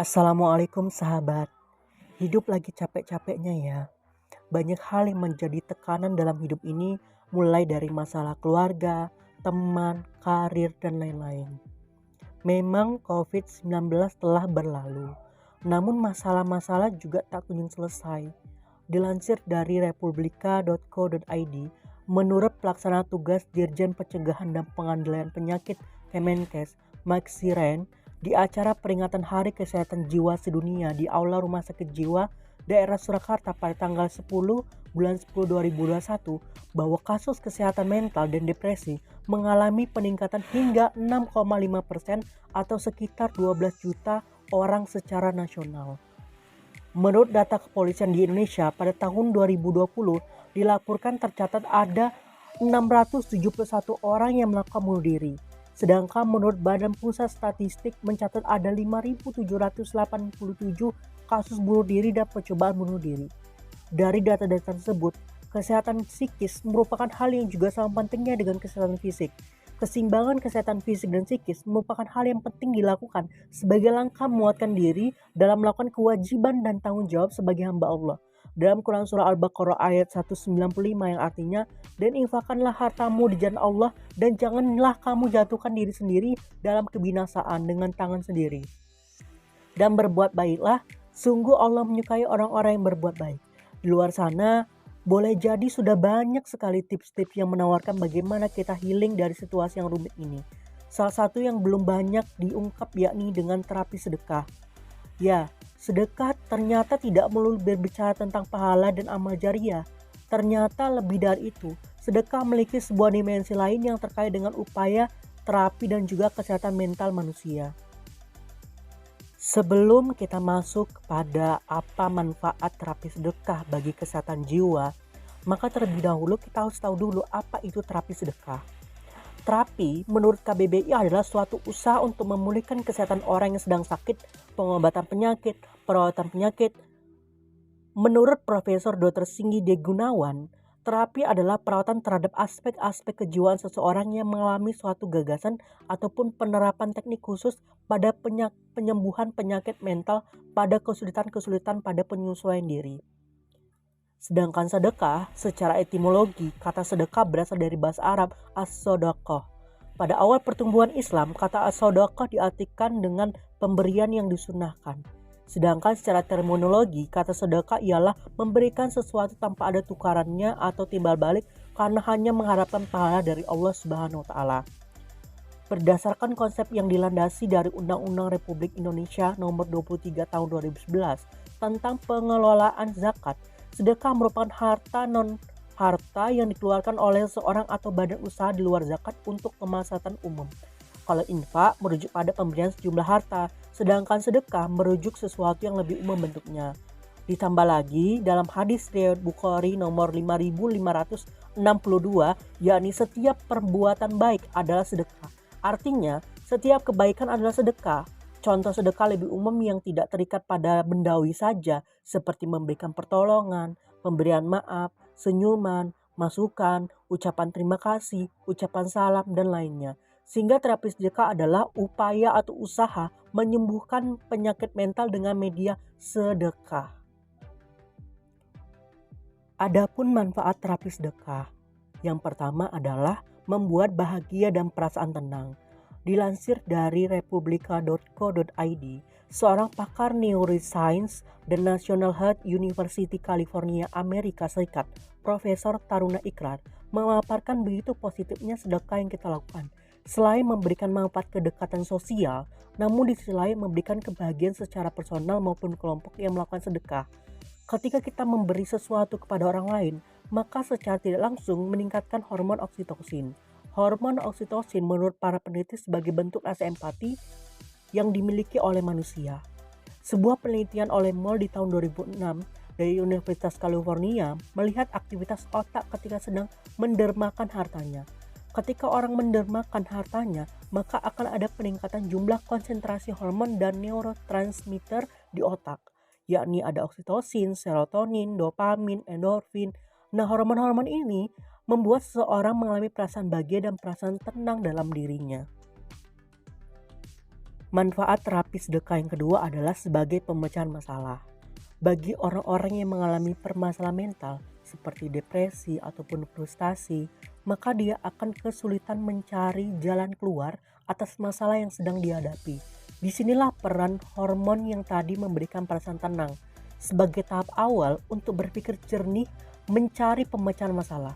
Assalamualaikum sahabat. Hidup lagi capek-capeknya ya. Banyak hal yang menjadi tekanan dalam hidup ini, mulai dari masalah keluarga, teman, karir, dan lain-lain. Memang COVID-19 telah berlalu, namun masalah-masalah juga tak kunjung selesai. Dilansir dari republika.co.id, menurut pelaksana tugas Dirjen Pencegahan dan Pengendalian Penyakit Kemenkes, Mike Siren, di acara peringatan Hari Kesehatan Jiwa Sedunia di Aula Rumah Sakit Jiwa daerah Surakarta pada tanggal 10 bulan 10 2021, bahwa kasus kesehatan mental dan depresi mengalami peningkatan hingga 6,5% atau sekitar 12 juta orang secara nasional. Menurut data kepolisian di Indonesia pada tahun 2020 dilaporkan tercatat ada 671 orang yang melakukan bunuh diri. Sedangkan menurut Badan Pusat Statistik mencatat ada 5.787 kasus bunuh diri dan percobaan bunuh diri. Dari data-data tersebut, kesehatan psikis merupakan hal yang juga sama pentingnya dengan kesehatan fisik. Keseimbangan kesehatan fisik dan psikis merupakan hal yang penting dilakukan sebagai langkah menguatkan diri dalam melakukan kewajiban dan tanggung jawab sebagai hamba Allah. Dalam Quran Surah Al-Baqarah ayat 195 yang artinya, dan infakkanlah hartamu di jalan Allah dan janganlah kamu jatuhkan diri sendiri dalam kebinasaan dengan tangan sendiri. Dan berbuat baiklah, sungguh Allah menyukai orang-orang yang berbuat baik. Di luar sana, boleh jadi sudah banyak sekali tips-tips yang menawarkan bagaimana kita healing dari situasi yang rumit ini. Salah satu yang belum banyak diungkap yakni dengan terapi sedekah. Ya, sedekah ternyata tidak melulu berbicara tentang pahala dan amal jariah. Ternyata lebih dari itu, sedekah memiliki sebuah dimensi lain yang terkait dengan upaya terapi dan juga kesehatan mental manusia. Sebelum kita masuk pada apa manfaat terapi sedekah bagi kesehatan jiwa, maka terlebih dahulu kita harus tahu dulu apa itu terapi sedekah. Terapi menurut KBBI adalah suatu usaha untuk memulihkan kesehatan orang yang sedang sakit, pengobatan penyakit, perawatan penyakit. Menurut Profesor Dr. Singgi D. Gunawan, terapi adalah perawatan terhadap aspek-aspek kejiwaan seseorang yang mengalami suatu gagasan ataupun penerapan teknik khusus pada penyembuhan penyakit mental pada kesulitan-kesulitan pada penyesuaian diri. Sedangkan sedekah, secara etimologi, kata sedekah berasal dari bahasa Arab as-sodaqah. Pada awal pertumbuhan Islam, kata as-sodaqah diartikan dengan pemberian yang disunahkan. Sedangkan secara terminologi, kata sedekah ialah memberikan sesuatu tanpa ada tukarannya atau timbal balik karena hanya mengharapkan pahala dari Allah Subhanahu wa taala. Berdasarkan konsep yang dilandasi dari Undang-Undang Republik Indonesia Nomor 23 Tahun 2011 tentang pengelolaan zakat, sedekah merupakan harta yang dikeluarkan oleh seorang atau badan usaha di luar zakat untuk kemaslahatan umum. Kalau infak merujuk pada pemberian sejumlah harta, sedangkan sedekah merujuk sesuatu yang lebih umum bentuknya. Ditambah lagi dalam hadis riwayat Bukhari nomor 5562, yakni setiap perbuatan baik adalah sedekah. Artinya, setiap kebaikan adalah sedekah. Contoh sedekah lebih umum yang tidak terikat pada bendawi saja, seperti memberikan pertolongan, pemberian maaf, senyuman, masukan, ucapan terima kasih, ucapan salam, dan lainnya. Sehingga terapi sedekah adalah upaya atau usaha menyembuhkan penyakit mental dengan media sedekah. Adapun manfaat terapi sedekah, yang pertama adalah membuat bahagia dan perasaan tenang. Dilansir dari republika.co.id, seorang pakar neuroscience dan National Health University California, Amerika Serikat, Profesor Taruna Ikrar, memaparkan begitu positifnya sedekah yang kita lakukan. Selain memberikan manfaat kedekatan sosial, namun di sisi lain memberikan kebahagiaan secara personal maupun kelompok yang melakukan sedekah. Ketika kita memberi sesuatu kepada orang lain, maka secara tidak langsung meningkatkan hormon oksitosin. Hormon oksitosin menurut para peneliti sebagai bentuk rasa empati yang dimiliki oleh manusia. Sebuah penelitian oleh Moll di tahun 2006 dari Universitas California melihat aktivitas otak ketika sedang mendermakan hartanya. Ketika orang mendermakan hartanya, maka akan ada peningkatan jumlah konsentrasi hormon dan neurotransmitter di otak, yakni ada oksitosin, serotonin, dopamin, endorfin. Nah, hormon-hormon ini membuat seseorang mengalami perasaan bahagia dan perasaan tenang dalam dirinya. Manfaat terapi sedekah yang kedua adalah sebagai pemecahan masalah. Bagi orang-orang yang mengalami permasalahan mental seperti depresi ataupun frustasi, maka dia akan kesulitan mencari jalan keluar atas masalah yang sedang dihadapi. Disinilah peran hormon yang tadi memberikan perasaan tenang sebagai tahap awal untuk berpikir jernih mencari pemecahan masalah.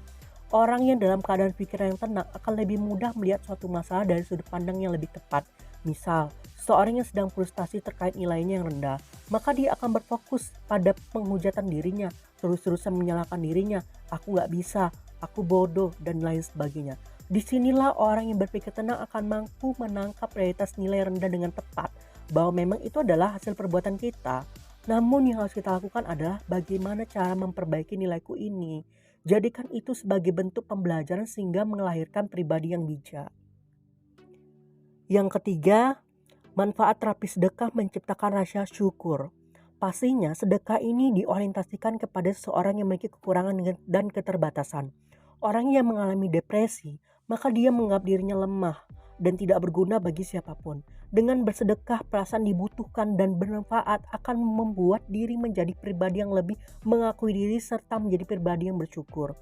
Orang yang dalam keadaan pikiran yang tenang akan lebih mudah melihat suatu masalah dari sudut pandang yang lebih tepat. Misal, seorang yang sedang frustasi terkait nilainya yang rendah, maka dia akan berfokus pada penghujatan dirinya, terus-terusan menyalahkan dirinya, aku gak bisa, aku bodoh, dan lain sebagainya. Disinilah orang yang berpikir tenang akan mampu menangkap realitas nilai rendah dengan tepat, bahwa memang itu adalah hasil perbuatan kita. Namun yang harus kita lakukan adalah bagaimana cara memperbaiki nilaiku ini. Jadikan itu sebagai bentuk pembelajaran sehingga melahirkan pribadi yang bijak. Yang ketiga, manfaat terapi sedekah menciptakan rasa syukur. Pastinya sedekah ini diorientasikan kepada seseorang yang memiliki kekurangan dan keterbatasan. Orang yang mengalami depresi, maka dia menganggap dirinya lemah dan tidak berguna bagi siapapun. Dengan bersedekah, perasaan dibutuhkan dan bermanfaat akan membuat diri menjadi pribadi yang lebih mengakui diri serta menjadi pribadi yang bersyukur.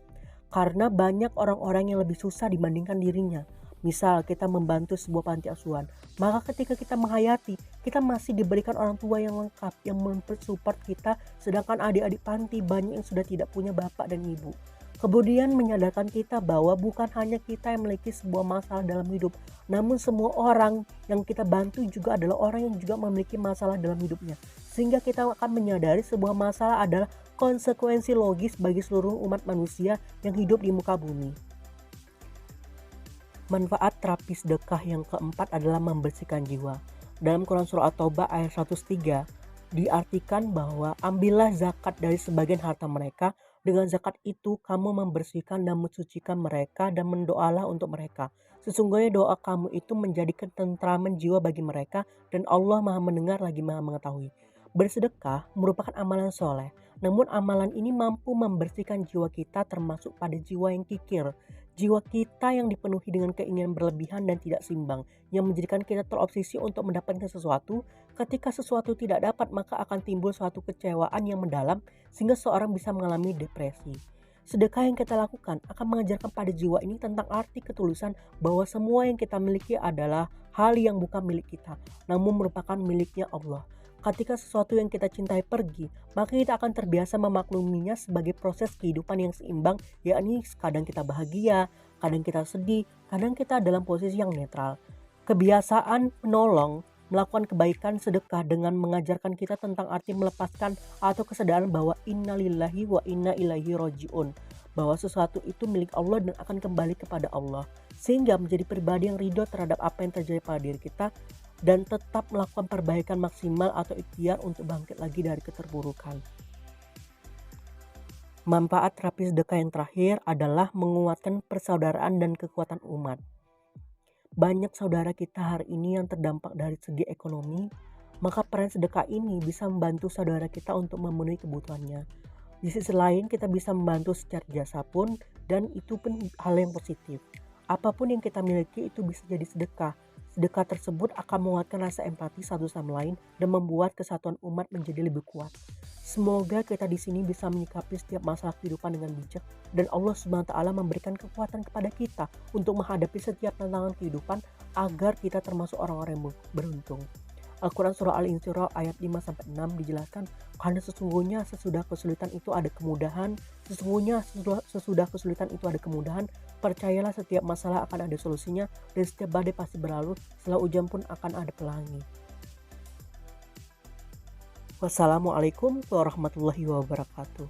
Karena banyak orang-orang yang lebih susah dibandingkan dirinya. Misal kita membantu sebuah panti asuhan, maka ketika kita menghayati, kita masih diberikan orang tua yang lengkap yang mensupport kita, sedangkan adik-adik panti banyak yang sudah tidak punya bapak dan ibu. Kemudian menyadarkan kita bahwa bukan hanya kita yang memiliki sebuah masalah dalam hidup, namun semua orang yang kita bantu juga adalah orang yang juga memiliki masalah dalam hidupnya. Sehingga kita akan menyadari sebuah masalah adalah konsekuensi logis bagi seluruh umat manusia yang hidup di muka bumi. Manfaat terapi sedekah yang keempat adalah membersihkan jiwa. Dalam Quran Surah At-Taubah ayat 103 diartikan bahwa ambillah zakat dari sebagian harta mereka. Dengan zakat itu kamu membersihkan dan mensucikan mereka dan mendoalah untuk mereka. Sesungguhnya doa kamu itu menjadi ketentraman jiwa bagi mereka dan Allah Maha mendengar lagi Maha mengetahui. Bersedekah merupakan amalan soleh, namun amalan ini mampu membersihkan jiwa kita termasuk pada jiwa yang kikir. Jiwa kita yang dipenuhi dengan keinginan berlebihan dan tidak seimbang, yang menjadikan kita terobsesi untuk mendapatkan sesuatu. Ketika sesuatu tidak dapat, maka akan timbul suatu kecewaan yang mendalam sehingga seorang bisa mengalami depresi. Sedekah yang kita lakukan akan mengajarkan pada jiwa ini tentang arti ketulusan bahwa semua yang kita miliki adalah hal yang bukan milik kita, namun merupakan miliknya Allah. Ketika sesuatu yang kita cintai pergi, maka kita akan terbiasa memakluminya sebagai proses kehidupan yang seimbang, yakni kadang kita bahagia, kadang kita sedih, kadang kita dalam posisi yang netral. Kebiasaan menolong, melakukan kebaikan, sedekah dengan mengajarkan kita tentang arti melepaskan atau kesadaran bahwa innalillahi wa inna ilaihi roji'un, bahwa sesuatu itu milik Allah dan akan kembali kepada Allah, sehingga menjadi pribadi yang ridho terhadap apa yang terjadi pada diri kita dan tetap melakukan perbaikan maksimal atau ikhtiar untuk bangkit lagi dari keterburukan. Manfaat terapi sedekah yang terakhir adalah menguatkan persaudaraan dan kekuatan umat. Banyak saudara kita hari ini yang terdampak dari segi ekonomi, maka peran sedekah ini bisa membantu saudara kita untuk memenuhi kebutuhannya. Di sisi lain kita bisa membantu secara jasa pun, dan itu pun hal yang positif. Apapun yang kita miliki itu bisa jadi sedekah. Sedekah tersebut akan menguatkan rasa empati satu sama lain dan membuat kesatuan umat menjadi lebih kuat. Semoga kita di sini bisa menyikapi setiap masalah kehidupan dengan bijak dan Allah SWT memberikan kekuatan kepada kita untuk menghadapi setiap tantangan kehidupan agar kita termasuk orang-orang yang beruntung. Al-Quran Surah Al-Insyirah ayat 5-6 dijelaskan, karena sesungguhnya sesudah kesulitan itu ada kemudahan, sesudah kesulitan itu ada kemudahan, percayalah setiap masalah akan ada solusinya dan setiap badai pasti berlalu, setelah hujan pun akan ada pelangi. Wassalamualaikum warahmatullahi wabarakatuh.